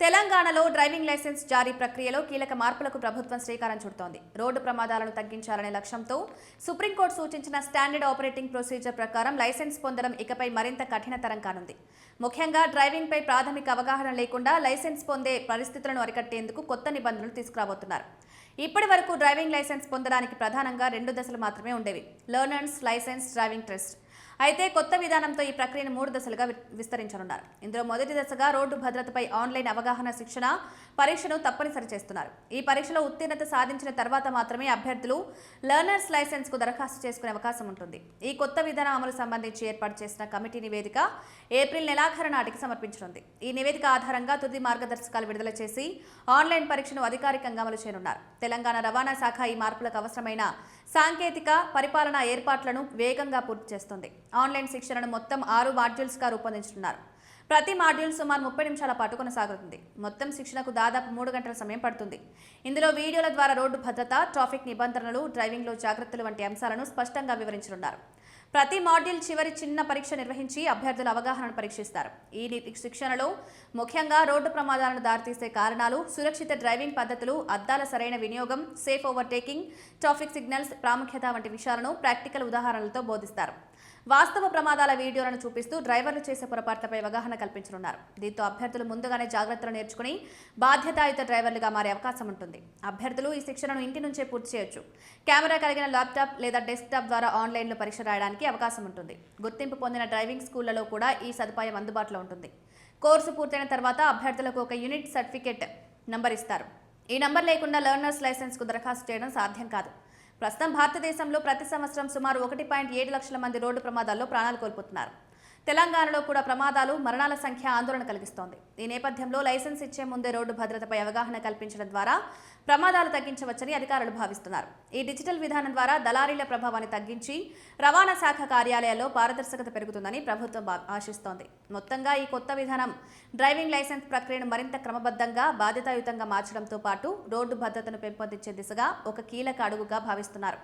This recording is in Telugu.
తెలంగాణలో డ్రైవింగ్ లైసెన్స్ జారీ ప్రక్రియలో కీలక మార్పులకు ప్రభుత్వం శ్రీకారం చుడుతోంది. రోడ్డు ప్రమాదాలను తగ్గించాలనే లక్ష్యంతో సుప్రీంకోర్టు సూచించిన స్టాండర్డ్ ఆపరేటింగ్ ప్రొసీజర్ ప్రకారం లైసెన్స్ పొందడం ఇకపై మరింత కఠినతరం కానుంది. ముఖ్యంగా డ్రైవింగ్పై ప్రాథమిక అవగాహన లేకుండా లైసెన్స్ పొందే పరిస్థితులను అరికట్టేందుకు కొత్త నిబంధనలు తీసుకురాబోతున్నారు. ఇప్పటి వరకు డ్రైవింగ్ లైసెన్స్ పొందడానికి ప్రధానంగా 2 దశలు మాత్రమే ఉండేవి: లెర్నర్స్ లైసెన్స్, డ్రైవింగ్ టెస్ట్. అయితే కొత్త విధానంతో ఈ ప్రక్రియను 3 దశలుగా విస్తరించనున్నారు. ఇందులో మొదటి దశగా రోడ్డు భద్రతపై ఆన్లైన్ అవగాహన శిక్షణ పరీక్షను తప్పనిసరి చేస్తున్నారు. ఈ పరీక్షలో ఉత్తీర్ణత సాధించిన తర్వాత మాత్రమే అభ్యర్థులు లెర్నర్స్ లైసెన్స్ కు దరఖాస్తు చేసుకునే అవకాశం ఉంటుంది. ఈ కొత్త విధానం అమలు సంబంధించి ఏర్పాటు చేసిన కమిటీ నివేదిక ఏప్రిల్ నెలాఖరు నాటికి సమర్పించనుంది. ఈ నివేదిక ఆధారంగా తుది మార్గదర్శకాలు విడుదల చేసి ఆన్లైన్ పరీక్షను అధికారికంగా అమలు చేయనున్నారు. తెలంగాణ రవాణా శాఖ ఈ మార్పులకు అవసరమైన సాంకేతిక పరిపాలనా ఏర్పాట్లను వేగంగా పూర్తి చేస్తుంది. ఆన్లైన్ శిక్షణను మొత్తం 6 మాడ్యూల్స్గా రూపొందించుతున్నారు. ప్రతి మాడ్యూల్ సుమారు 30 నిమిషాల పాటు కొనసాగుతుంది. మొత్తం శిక్షణకు దాదాపు 3 గంటల సమయం పడుతుంది. ఇందులో వీడియోల ద్వారా రోడ్డు భద్రత, ట్రాఫిక్ నిబంధనలు, డ్రైవింగ్లో జాగ్రత్తలు వంటి అంశాలను స్పష్టంగా వివరించనున్నారు. ప్రతి మాడ్యూల్ చివరి చిన్న పరీక్ష నిర్వహించి అభ్యర్థుల అవగాహనను పరీక్షిస్తారు. ఈ శిక్షణలో ముఖ్యంగా రోడ్డు ప్రమాదాలను దారితీసే కారణాలు, సురక్షిత డ్రైవింగ్ పద్ధతులు, అద్దాల సరైన వినియోగం, సేఫ్ ఓవర్టేకింగ్, ట్రాఫిక్ సిగ్నల్స్ ప్రాముఖ్యత వంటి విషయాలను ప్రాక్టికల్ ఉదాహరణలతో బోధిస్తారు. వాస్తవ ప్రమాదాల వీడియోలను చూపిస్తూ డ్రైవర్లు చేసే పొరపాట్లపై అవగాహన కల్పించనున్నారు. దీంతో అభ్యర్థులు ముందుగానే జాగ్రత్తలు నేర్చుకుని బాధ్యతాయుత డ్రైవర్లుగా మారే అవకాశం ఉంటుంది. అభ్యర్థులు ఈ శిక్షణను ఇంటి నుంచే పూర్తి చేయొచ్చు. కెమెరా కలిగిన ల్యాప్టాప్ లేదా డెస్క్టాప్ ద్వారా ఆన్లైన్లో పరీక్ష రాయడానికి అవకాశం ఉంటుంది. గుర్తింపు పొందిన డ్రైవింగ్ స్కూళ్లలో కూడా ఈ సదుపాయం అందుబాటులో ఉంటుంది. కోర్సు పూర్తయిన తర్వాత అభ్యర్థులకు ఒక యూనిట్ సర్టిఫికేట్ నంబర్ ఇస్తారు. ఈ నంబర్ లేకుండా లెర్నర్స్ లైసెన్స్ కు దరఖాస్తు చేయడం సాధ్యం కాదు. ప్రస్తుతం భారతదేశంలో ప్రతి సంవత్సరం సుమారు 1.7 లక్షల మంది రోడ్డు ప్రమాదాల్లో ప్రాణాలు కోల్పోతున్నారు. తెలంగాణలో కూడా ప్రమాదాలు, మరణాల సంఖ్య ఆందోళన కలిగిస్తోంది. ఈ నేపథ్యంలో లైసెన్స్ ఇచ్చే ముందే రోడ్డు భద్రతపై అవగాహన కల్పించడం ద్వారా ప్రమాదాలు తగ్గించవచ్చని అధికారులు భావిస్తున్నారు. ఈ డిజిటల్ విధానం ద్వారా దళారీల ప్రభావాన్ని తగ్గించి రవాణా శాఖ కార్యాలయాల్లో పారదర్శకత పెరుగుతుందని ప్రభుత్వం ఆశిస్తోంది. మొత్తంగా ఈ కొత్త విధానం డ్రైవింగ్ లైసెన్స్ ప్రక్రియను మరింత క్రమబద్ధంగా, బాధ్యతాయుతంగా మార్చడంతో పాటు రోడ్డు భద్రతను పెంపొందించే దిశగా ఒక కీలక అడుగుగా భావిస్తున్నారు.